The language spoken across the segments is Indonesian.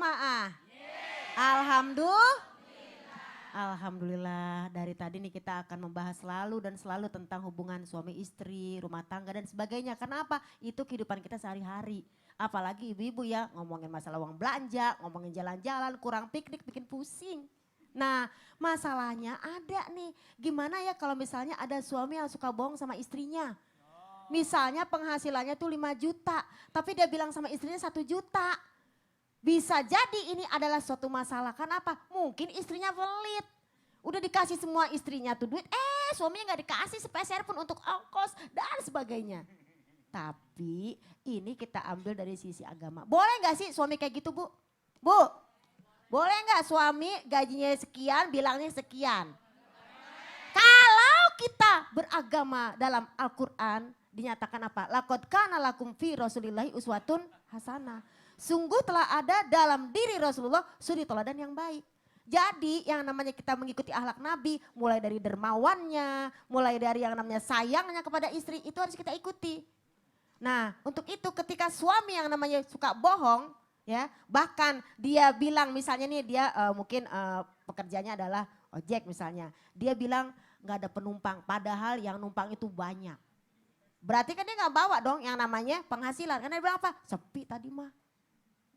jamaah? Alhamdulillah. Alhamdulillah, dari tadi nih kita akan membahas selalu tentang hubungan suami istri, rumah tangga dan sebagainya. Kenapa? Itu kehidupan kita sehari-hari. Apalagi ibu-ibu ya ngomongin masalah uang belanja, ngomongin jalan-jalan, kurang piknik, bikin pusing. Nah masalahnya ada nih, gimana ya kalau misalnya ada suami yang suka bohong sama istrinya. Misalnya penghasilannya tuh 5 juta, tapi dia bilang sama istrinya 1 juta. Bisa jadi ini adalah suatu masalah. Kenapa? Mungkin istrinya pelit. Udah dikasih semua istrinya tuh duit, suaminya gak dikasih sepeser pun untuk ongkos dan sebagainya. Tapi ini kita ambil dari sisi agama. Boleh gak sih suami kayak gitu Bu? Bu, boleh gak suami gajinya sekian bilangnya sekian? Kalau kita beragama dalam Al-Quran dinyatakan apa? Laqad kana lakum fi Rasulillahi uswatun hasanah. Sungguh telah ada dalam diri Rasulullah suri teladan yang baik. Jadi yang namanya kita mengikuti akhlak Nabi, mulai dari dermawannya, mulai dari yang namanya sayangnya kepada istri, itu harus kita ikuti. Nah untuk itu ketika suami yang namanya suka bohong, ya bahkan dia bilang misalnya nih dia mungkin pekerjaannya adalah ojek misalnya. Dia bilang gak ada penumpang, padahal yang numpang itu banyak. Berarti kan dia gak bawa dong yang namanya penghasilan. Karena dia bilang apa? Sepi tadi mah.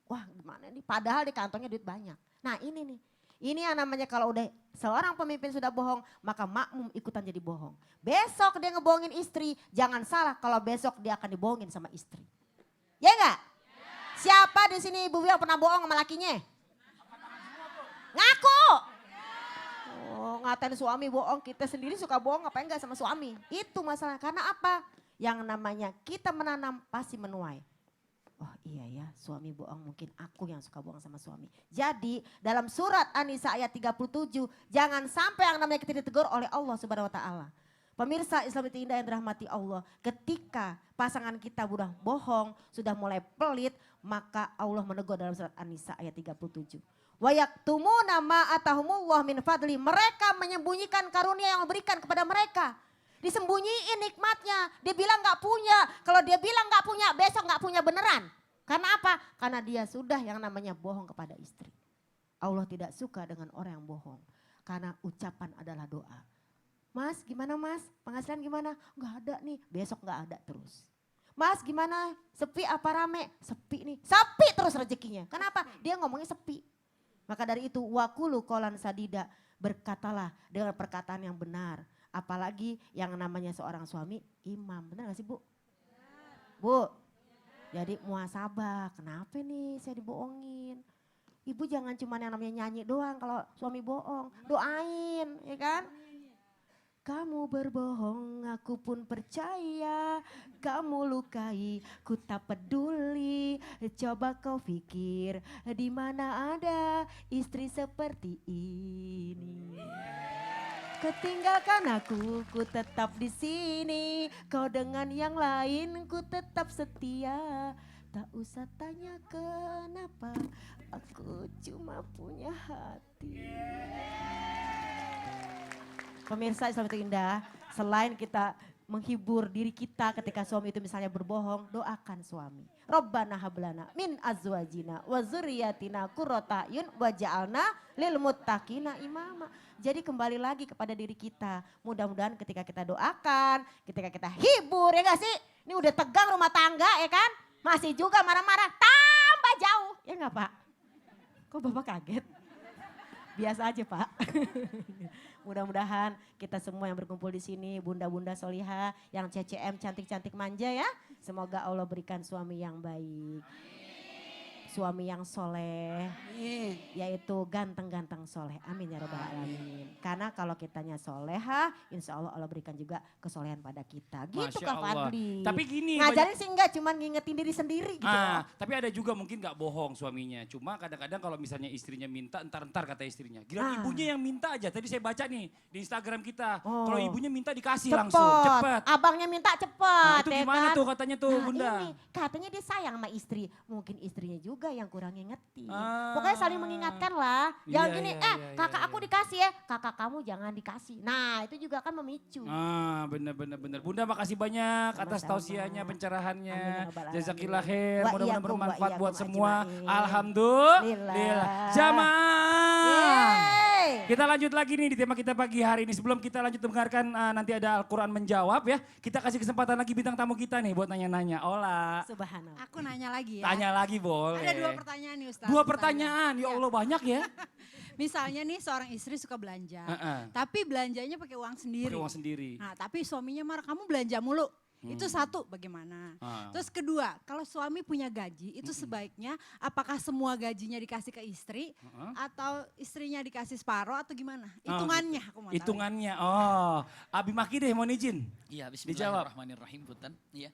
Wah gimana nih, padahal di kantongnya duit banyak. Nah ini nih, ini yang namanya kalau udah seorang pemimpin sudah bohong, maka makmum ikutan jadi bohong. Besok dia ngebohongin istri, jangan salah kalau besok dia akan dibohongin sama istri. Ya enggak? Ya. Siapa di sini ibu yang pernah bohong sama lakinya? Ngaku. Oh ngatain suami bohong, kita sendiri suka bohong apa enggak sama suami. Itu masalah, karena apa? Yang namanya kita menanam pasti menuai. Oh iya ya, suami bohong, mungkin aku yang suka bohong sama suami. Jadi dalam surat An-Nisa ayat 37, jangan sampai yang namanya kita ditegur oleh Allah Subhanahu wa taala. Pemirsa Islam itu indah yang dirahmati Allah, ketika pasangan kita sudah bohong, sudah mulai pelit, maka Allah menegur dalam surat An-Nisa ayat 37. Wa yaktumuna ma atahumullah min fadli, mereka menyembunyikan karunia yang diberikan kepada mereka. Disembunyiin nikmatnya, dia bilang gak punya. Kalau dia bilang gak punya, besok gak punya beneran. Karena apa? Karena dia sudah yang namanya bohong kepada istri. Allah tidak suka dengan orang yang bohong. Karena ucapan adalah doa. Mas gimana mas? Penghasilan gimana? Gak ada nih, besok gak ada terus. Mas gimana? Sepi apa rame? Sepi nih, sepi terus rezekinya. Kenapa? Dia ngomongnya sepi. Maka dari itu, wakulu qolan sadida, berkatalah dengan perkataan yang benar. Apalagi yang namanya seorang suami imam, benar gak sih Bu? Bu, jadi muhasabah, kenapa nih saya dibohongin? Ibu jangan cuma yang namanya nyanyi doang kalau suami bohong, doain ya kan? Kamu berbohong, aku pun percaya. Kamu lukai, ku tak peduli. Coba kau pikir, di mana ada istri seperti ini? Ketinggalkan aku, ku tetap di sini. Kau dengan yang lain, ku tetap setia. Tak usah tanya kenapa, aku cuma punya hati. Pemirsa Islam itu indah, selain kita menghibur diri kita ketika suami itu misalnya berbohong, doakan suami. Rabbana hablana min azwajina wa dzurriyyatina qurrata a'yun waj'alna lil muttaqina imama. Jadi kembali lagi kepada diri kita. Mudah-mudahan ketika kita doakan, ketika kita hibur ya gak sih? Ini udah tegang rumah tangga ya kan? Masih juga marah-marah, tambah jauh. Ya gak Pak? Kok Bapak kaget? Biasa aja Pak. Mudah-mudahan kita semua yang berkumpul di sini, bunda-bunda solihah, yang CCM cantik-cantik manja ya. Semoga Allah berikan suami yang baik. Suami yang soleh, yaitu ganteng-ganteng soleh. Amin ya robbal alamin. Karena kalau kitanya soleha, insya Allah Allah berikan juga kesolehan pada kita. Gitu Kak Fadli. Tapi gini. Ngajarin sih enggak, cuman ngingetin diri sendiri gitu. Tapi ada juga mungkin gak bohong suaminya. Cuma kadang-kadang kalau misalnya istrinya minta, entar-entar kata istrinya. Gila ibunya yang minta aja. Tadi saya baca nih di Instagram kita. Kalau ibunya minta dikasih langsung, cepet. Abangnya minta cepet. Itu gimana tuh katanya tuh bunda? Ini, katanya dia sayang sama istri. Mungkin istrinya juga yang kurang ngerti. Pokoknya saling mengingatkan lah. Jangan gini, kakak aku dikasih ya. Kakak bapak kamu jangan dikasih. Nah itu juga kan memicu. Benar. Bunda makasih banyak atas Sama-sama. tausiahnya, pencerahannya. Amin ya rabbal alamin. Jazakillah khair, Wa mudah-mudahan iyyakum, bermanfaat wa buat iyyakum semua. ajmain. Alhamdulillah. Jamaah. Yeay. Kita lanjut lagi nih di tema kita pagi hari ini. Sebelum kita lanjut mendengarkan nanti ada Al-Quran menjawab ya. Kita kasih kesempatan lagi bintang tamu kita nih buat nanya-nanya. Ola. Subhanallah. Aku nanya lagi ya. Tanya lagi boleh. Ada 2 pertanyaan nih Ustaz. 2 pertanyaan, ya Allah banyak ya. Misalnya nih seorang istri suka belanja. Heeh. Tapi belanjanya pakai uang sendiri. Pakai uang sendiri. Nah tapi suaminya marah, kamu belanja mulu. Itu satu, bagaimana? Terus kedua, kalau suami punya gaji, itu sebaiknya apakah semua gajinya dikasih ke istri atau istrinya dikasih separoh atau gimana? Hitungannya aku mau tahu. Hitungannya, Abi Maki deh mohon izin. Iya, Dijawab. bismillahirrahmanirrahim, Punten. Iya.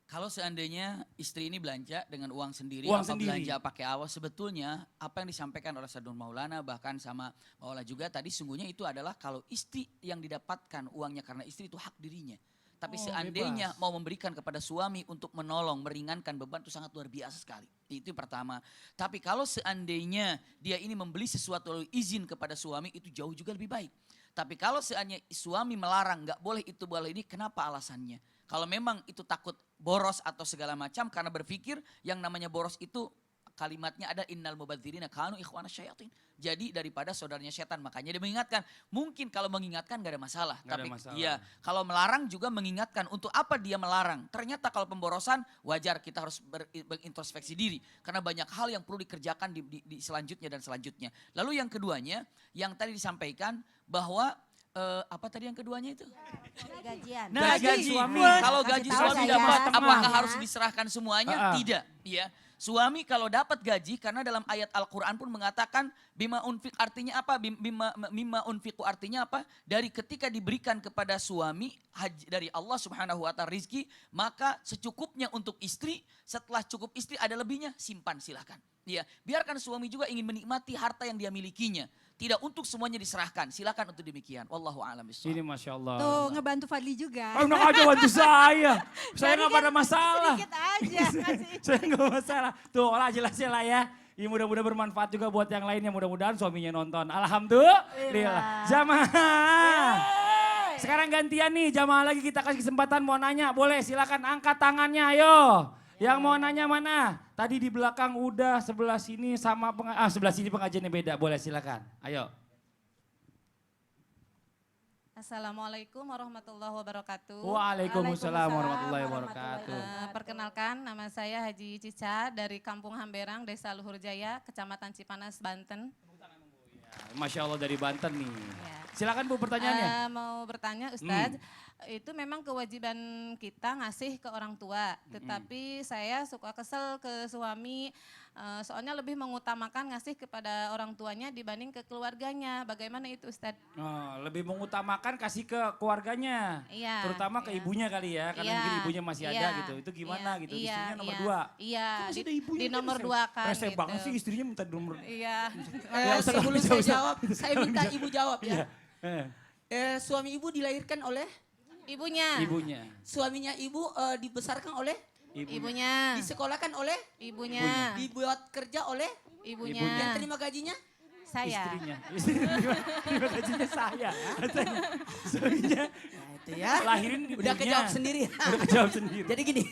Kalau seandainya istri ini belanja dengan uang sendiri, Uang apa sendiri. belanja pakai awas, sebetulnya apa yang disampaikan oleh Sadun Maulana bahkan sama Maula juga tadi sungguhnya itu adalah kalau istri yang didapatkan uangnya karena istri itu hak dirinya. Tapi seandainya bebas. mau memberikan kepada suami untuk menolong, meringankan beban itu sangat luar biasa sekali. Itu yang pertama. Tapi kalau seandainya dia ini membeli sesuatu lalu izin kepada suami itu jauh juga lebih baik. Tapi kalau seandainya suami melarang nggak boleh itu boleh ini, kenapa alasannya? Kalau memang itu takut boros atau segala macam karena berpikir yang namanya boros itu kalimatnya ada innal mubadzirina kanu ikhwana syayatin. Jadi daripada saudaranya setan, makanya dia mengingatkan. Mungkin kalau mengingatkan gak ada masalah. Nggak ada Tapi masalah. iya, kalau melarang juga mengingatkan. Untuk apa dia melarang? Ternyata kalau pemborosan wajar kita harus berintrospeksi diri. Karena banyak hal yang perlu dikerjakan di selanjutnya dan selanjutnya. Lalu yang keduanya, yang tadi disampaikan bahwa apa tadi yang keduanya itu? Gajian. Nah, gaji suami. Kalau Kasih gaji tahu suami saya. dapat, Tengah apakah ya. harus diserahkan semuanya? Tidak. Ya. Suami kalau dapat gaji, karena dalam ayat Al-Quran pun mengatakan bima unfiq artinya apa? Bima unfiqu artinya apa? Dari ketika diberikan kepada suami dari Allah Subhanahu wa ta'ala rizki, maka secukupnya untuk istri, setelah cukup istri ada lebihnya, simpan silahkan. Ya, biarkan suami juga ingin menikmati harta yang dia milikinya. Tidak untuk semuanya diserahkan. Silakan untuk demikian. Wallahu a'lam bishawab. Ini Masya Allah. Tuh ngebantu Fadli juga. Enak aja bantu saya. Saya nggak pada masalah. Sedikit aja kasih. Saya nggak masalah. Tuh olah jelasnya lah ya. Ya mudah-mudahan bermanfaat juga buat yang lainnya. Mudah-mudahan suaminya nonton. Alhamdulillah. Jamaah. Sekarang gantian nih jamaah lagi kita kasih kesempatan mau nanya. Boleh silakan angkat tangannya ayo. Yang mau nanya mana? Tadi di belakang udah, sebelah sini sama sebelah sini pengajiannya beda. Boleh silakan. Ayo. Assalamualaikum warahmatullahi wabarakatuh. Waalaikumsalam warahmatullahi wabarakatuh. Perkenalkan nama saya Haji Cica dari Kampung Hamberang, Desa Luhur Jaya, Kecamatan Cipanas, Banten. Masya Allah dari Banten nih. Ya. Silakan Bu pertanyaannya. Mau bertanya Ustadz, itu memang kewajiban kita ngasih ke orang tua. Tetapi saya suka kesel ke suami, soalnya lebih mengutamakan ngasih kepada orang tuanya dibanding ke keluarganya. Bagaimana itu Ustadz? Lebih mengutamakan kasih ke keluarganya. Iya. Terutama ke iya. ibunya kali ya. Karena Iya, mungkin ibunya masih ada iya, gitu. Itu gimana iya, gitu. iya, Istrinya nomor iya. 2. Iya, Masih ada ibunya di gitu, nomor rese- 2 kan Rese gitu. banget sih istrinya minta nomor. Iya. Ustaz, Sebelum bisa, saya Ustaz. jawab, saya minta ibu jawab Iya. ya. Suami ibu dilahirkan oleh, Ibunya. Ibunya. suaminya ibu dibesarkan oleh, Ibunya. disekolahkan oleh, Ibunya. dibuat kerja oleh, Ibunya. yang terima gajinya. Saya. Istrinya. Terima gajinya saya. Katanya. Suaminya Nah itu ya. lahirin ibunya. Udah kejawab sendiri. Udah kejawab sendiri. Jadi gini,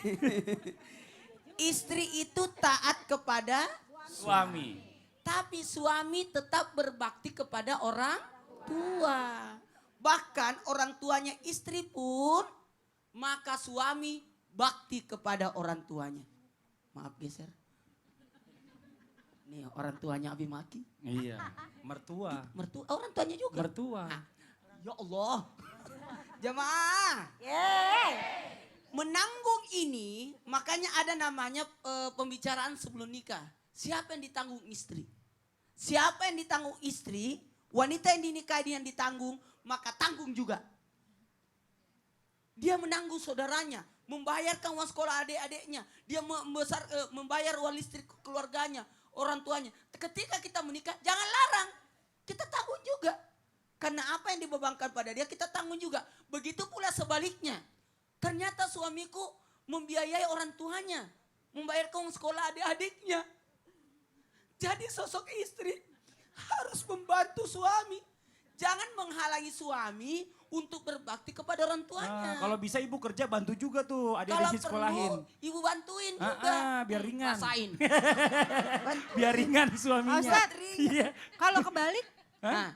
istri itu taat kepada, Suami. tapi suami tetap berbakti kepada orang tua. Bahkan orang tuanya istri pun, maka suami bakti kepada orang tuanya. Maaf geser. Nih orang tuanya Abi Maki. Iya. Mertua. Mertua, orang tuanya juga. Mertua. Ya Allah. Jamaah. Menanggung ini, makanya ada namanya pembicaraan sebelum nikah. Siapa yang ditanggung istri? Siapa yang ditanggung istri? Wanita yang dinikahi yang ditanggung, maka tanggung juga. Dia menanggung saudaranya, membayarkan uang sekolah adik-adiknya. Dia membayar uang listrik keluarganya, orang tuanya. Ketika kita menikah, jangan larang. Kita tanggung juga. Karena apa yang dibebankan pada dia, kita tanggung juga. Begitu pula sebaliknya. Ternyata suamiku membiayai orang tuanya. Membayarkan uang sekolah adik-adiknya. Jadi sosok istri harus membantu suami. jangan menghalangi suami untuk berbakti kepada orang tuanya. Kalau bisa ibu kerja bantu juga tuh Kalau adik-adik sekolahin. perlu, ibu bantuin juga. Biar ringan. Rasain. Biar ringan suaminya. Ustadz, Iya. kalau kebalik Nah,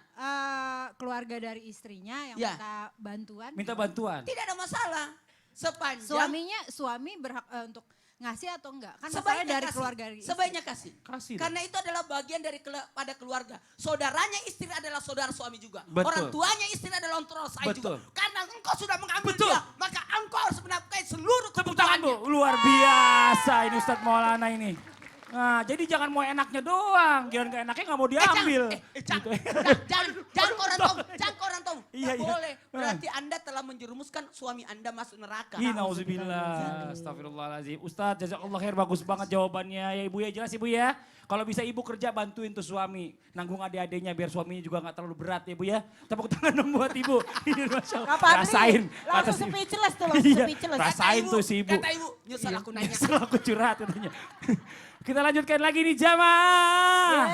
keluarga dari istrinya yang Ya. minta bantuan, Minta bantuan. tidak ada masalah. Sepanjang suami berhak untuk ngasih atau enggak? Kan masalahnya dari kasih. keluarga dari istri. Sebaiknya kasih. Kasih. Karena itu adalah bagian dari pada keluarga. Saudaranya istri adalah saudara suami juga. Betul. Orang tuanya istri adalah orang tua saya Betul. juga. Karena engkau sudah mengambil Betul. dia, maka engkau harus menafkahi seluruh Tepuk tangan Bu, kebutuhannya. luar biasa ini Ustadz Maulana ini. Nah, jadi jangan mau enaknya doang, jangan ke enaknya nggak mau diambil. Jangan orang tahu, jangan orang tahu. Iya, Nggak iya. boleh. Berarti Anda telah menjerumuskan suami Anda masuk neraka. Ih, nauzubillah. Astagfirullahaladzim. Ustadz, jazakallah khair, bagus banget jawabannya. Ya Ibu ya, jelas Ibu ya. Kalau bisa Ibu kerja bantuin tuh suami. Nanggung adik-adiknya biar suaminya juga gak terlalu berat ya Bu ya. Tepuk tangan dong buat Ibu. Ini Masya Allah. Kak Fadli, Rasain. langsung Kata si- speechless tuh, langsung Iya, speechless. rasain tuh si Ibu. Kata Ibu, nyesel aku nanya. Nyesel aku curhat katanya. Kita lanjutkan lagi nih jamaah.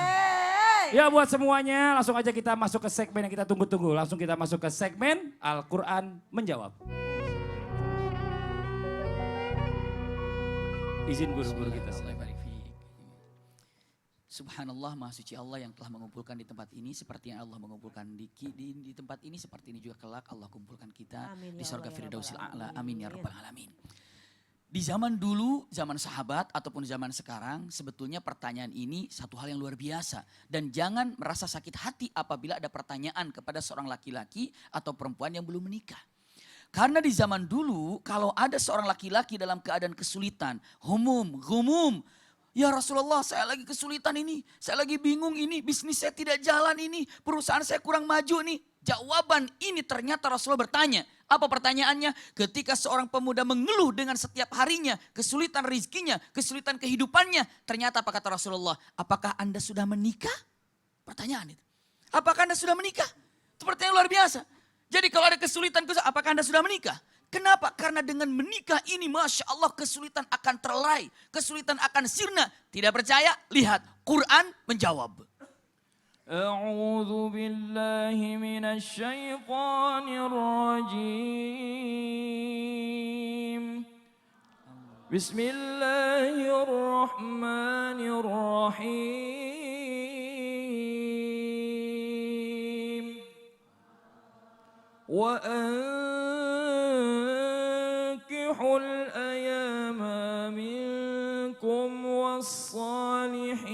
Ya buat semuanya langsung aja kita masuk ke segmen yang kita tunggu-tunggu. Langsung kita masuk ke segmen Al-Quran Menjawab. Izin guru-guru kita. Subhanallah, maha suci Allah yang telah mengumpulkan di tempat ini seperti yang Allah mengumpulkan di tempat ini, seperti ini juga kelak Allah kumpulkan kita Amin, di ya surga Allah, ya Firdausil Rabbal A'la. Alamin. Amin ya rabbal alamin. Di zaman dulu, zaman sahabat ataupun zaman sekarang, sebetulnya pertanyaan ini satu hal yang luar biasa. Dan jangan merasa sakit hati apabila ada pertanyaan kepada seorang laki-laki atau perempuan yang belum menikah. Karena di zaman dulu, kalau ada seorang laki-laki dalam keadaan kesulitan, gumum, ya Rasulullah saya lagi kesulitan ini, saya lagi bingung ini, bisnis saya tidak jalan ini, perusahaan saya kurang maju nih. Jawaban ini ternyata Rasulullah bertanya. Apa pertanyaannya? Ketika seorang pemuda mengeluh dengan setiap harinya, kesulitan rizkinya, kesulitan kehidupannya. Ternyata apa kata Rasulullah? Apakah Anda sudah menikah? Pertanyaan itu. Apakah Anda sudah menikah? Itu pertanyaan luar biasa. Jadi kalau ada kesulitan, apakah Anda sudah menikah? Kenapa? Karena dengan menikah ini Masya Allah kesulitan akan terlerai. Kesulitan akan sirna. Tidak percaya? Lihat Quran menjawab. أعوذ بالله من الشيطان الرجيم بسم الله الرحمن الرحيم وأنكحوا الأيام منكم والصالحين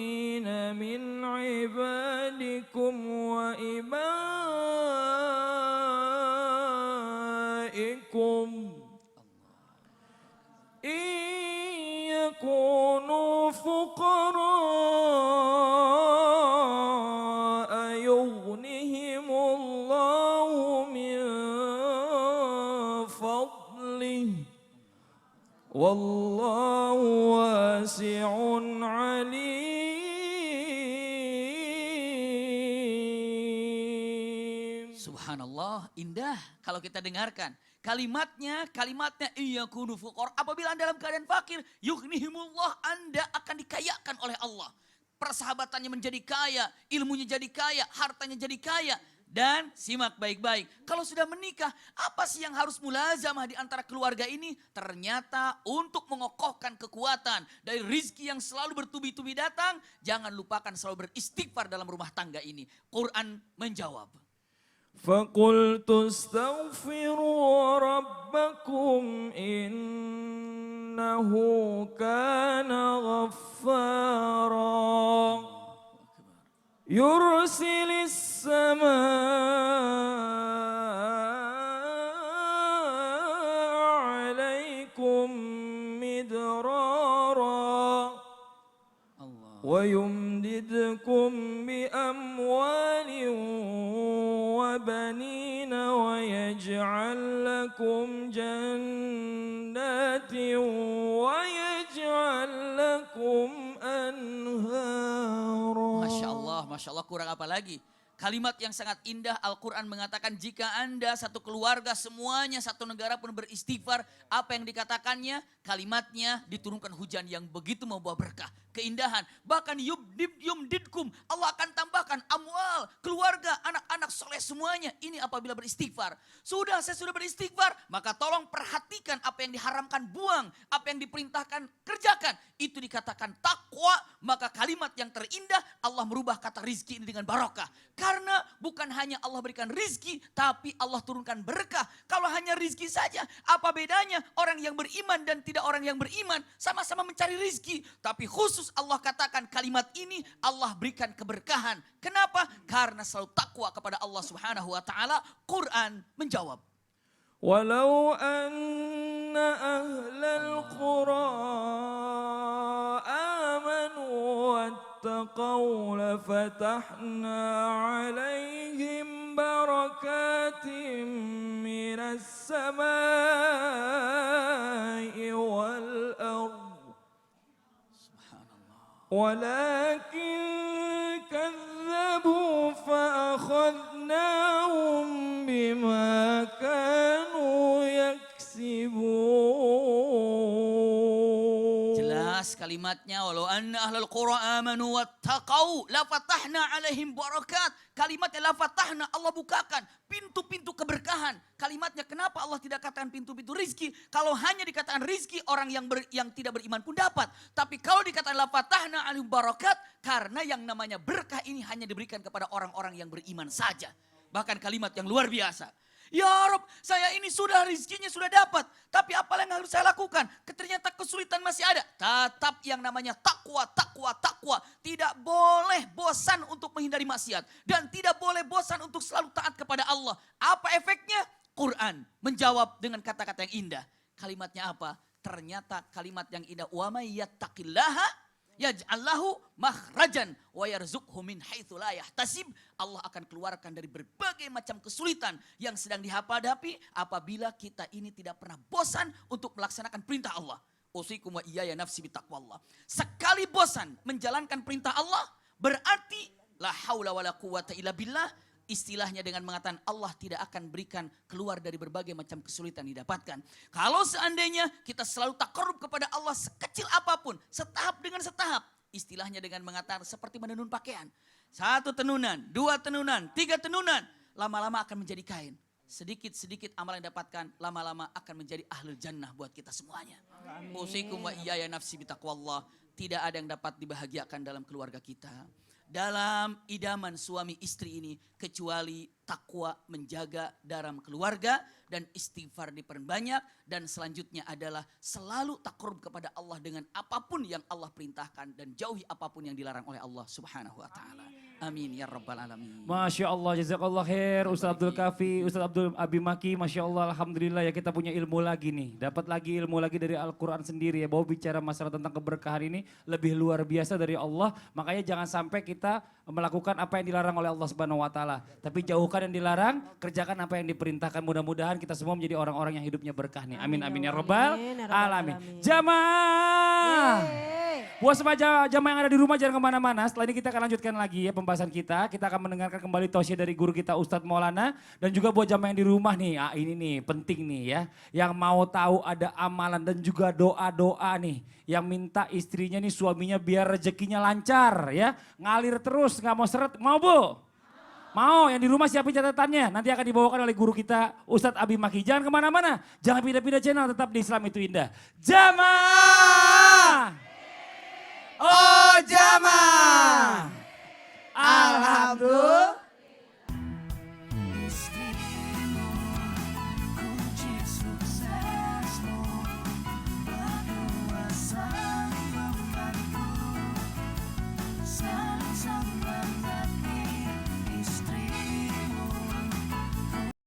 من عبادكم وإمائكم إن يكونوا فقراء يغنهم الله من فضله والله واسع عليم. Subhanallah, indah kalau kita dengarkan. Kalimatnya iyakunu fuqara. Apabila Anda dalam keadaan fakir, yughnihimullah, Anda akan dikayakan oleh Allah. Persahabatannya menjadi kaya, ilmunya jadi kaya, hartanya jadi kaya. Dan simak baik-baik, kalau sudah menikah, apa sih yang harus mulazamah di antara keluarga ini? Ternyata untuk mengokohkan kekuatan dari rizki yang selalu bertubi-tubi datang, jangan lupakan selalu beristighfar dalam rumah tangga ini. Quran menjawab. فقلت استغفروا ربكم إنه كان غفارا يرسل السماء عليكم مدرارا ويمددكم بأموال وبنين ويجعل لكم جنات ويجعل لكم أنهارا. Masya Allah, kurang apa lagi? Kalimat yang sangat indah, Al-Quran mengatakan jika Anda satu keluarga semuanya satu negara pun beristighfar, apa yang dikatakannya? Kalimatnya diturunkan hujan yang begitu membawa berkah. keindahan. Bahkan yumdidkum, Allah akan tambahkan amwal, keluarga, anak-anak soleh semuanya. Ini apabila beristighfar. Saya sudah beristighfar, maka tolong perhatikan apa yang diharamkan buang, apa yang diperintahkan kerjakan. Itu dikatakan takwa, maka kalimat yang terindah Allah merubah kata rizki ini dengan barokah. Karena bukan hanya Allah berikan rizki, tapi Allah turunkan berkah. Kalau hanya rizki saja, apa bedanya orang yang beriman dan tidak orang yang beriman? Sama-sama mencari rizki. Tapi khusus Allah katakan kalimat ini Allah berikan keberkahan. Kenapa? Karena selalu takwa kepada Allah Subhanahu wa taala. Quran menjawab. Walau anna ahlal qura amanu wattaqaw lafatahna alaihim barakatim minas samai wal ardh. ولكن كذبوا فأخذناهم بما كانوا يكسبون. Jelas kalimatnya, walau anna ahlal qura amanu wattaqau lafatahna alaihim barakat. Kalimatnya lafatahna, Allah bukakan pintu-pintu keberkahan. Kalimatnya kenapa Allah tidak katakan pintu-pintu rizki? Kalau hanya dikatakan rizki, orang yang tidak beriman pun dapat. Tapi kalau dikatakan lafatahna alaihim barakat, karena yang namanya berkah ini hanya diberikan kepada orang-orang yang beriman saja. Bahkan kalimat yang luar biasa. Ya Rob, saya ini sudah rizkinya sudah dapat. Tapi apa yang harus saya lakukan? Ternyata kesulitan masih ada. Tetap yang namanya takwa. Tidak boleh bosan untuk menghindari maksiat. Dan tidak boleh bosan untuk selalu taat kepada Allah. Apa efeknya? Quran menjawab dengan kata-kata yang indah. Kalimatnya apa? Ternyata kalimat yang indah. Wa may yattaqillaha yaj'allahu makhrajan wa yarzuqhu min haitsu la yahtasib. Allah akan keluarkan dari berbagai macam kesulitan yang sedang dihadapi apabila kita ini tidak pernah bosan untuk melaksanakan perintah Allah. Usikum wa iyaya nafsi bitaqwallah. Sekali bosan menjalankan perintah Allah berarti la haula wala quwata illa billah. Istilahnya dengan mengatakan Allah tidak akan berikan keluar dari berbagai macam kesulitan didapatkan. Kalau seandainya kita selalu takarrub kepada Allah sekecil apapun, setahap dengan setahap. Istilahnya dengan mengatakan seperti menenun pakaian. 1 tenunan, 2 tenunan, 3 tenunan. Lama-lama akan menjadi kain. Sedikit-sedikit amal yang dapatkan, lama-lama akan menjadi ahlul jannah buat kita semuanya. Usikum wa iyaya nafsi bitaqwallah. Tidak ada yang dapat dibahagiakan dalam keluarga kita. Dalam idaman suami istri ini kecuali takwa menjaga dalam keluarga dan istighfar diperbanyak dan selanjutnya adalah selalu takarrub kepada Allah dengan apapun yang Allah perintahkan dan jauhi apapun yang dilarang oleh Allah Subhanahu wa taala. Amin ya rabbal alamin. Masya Allah, jazakallah khair Ustaz Abdul Kafi, Ustaz Abdul Abi Maki. Masya Allah, alhamdulillah ya kita punya ilmu lagi nih. Dapat lagi ilmu lagi dari Al-Quran sendiri ya. Bahwa bicara masalah tentang keberkahan ini lebih luar biasa dari Allah. Makanya jangan sampai kita melakukan apa yang dilarang oleh Allah Subhanahu wa taala. Tapi jauhkan yang dilarang, kerjakan apa yang diperintahkan. Mudah-mudahan kita semua menjadi orang-orang yang hidupnya berkah nih. Amin amin ya rabbal alamin. Jamaah. Buat semua jamaah yang ada di rumah jangan kemana-mana. Setelah ini kita akan lanjutkan lagi ya pembahasan kita. Kita akan mendengarkan kembali tausiah dari guru kita Ustadz Maulana. Dan juga buat jamaah yang di rumah nih. Ini nih penting nih ya. Yang mau tahu ada amalan dan juga doa-doa nih. Yang minta istrinya nih suaminya biar rezekinya lancar ya. Ngalir terus gak mau seret. Mau Bu? Mau, yang di rumah siapin catatannya. Nanti akan dibawakan oleh guru kita Ustadz Abi Maki. Jangan kemana-mana. Jangan pindah-pindah channel, tetap di Islam itu Indah. Jamaah! Oh jamaah! Alhamdulillah!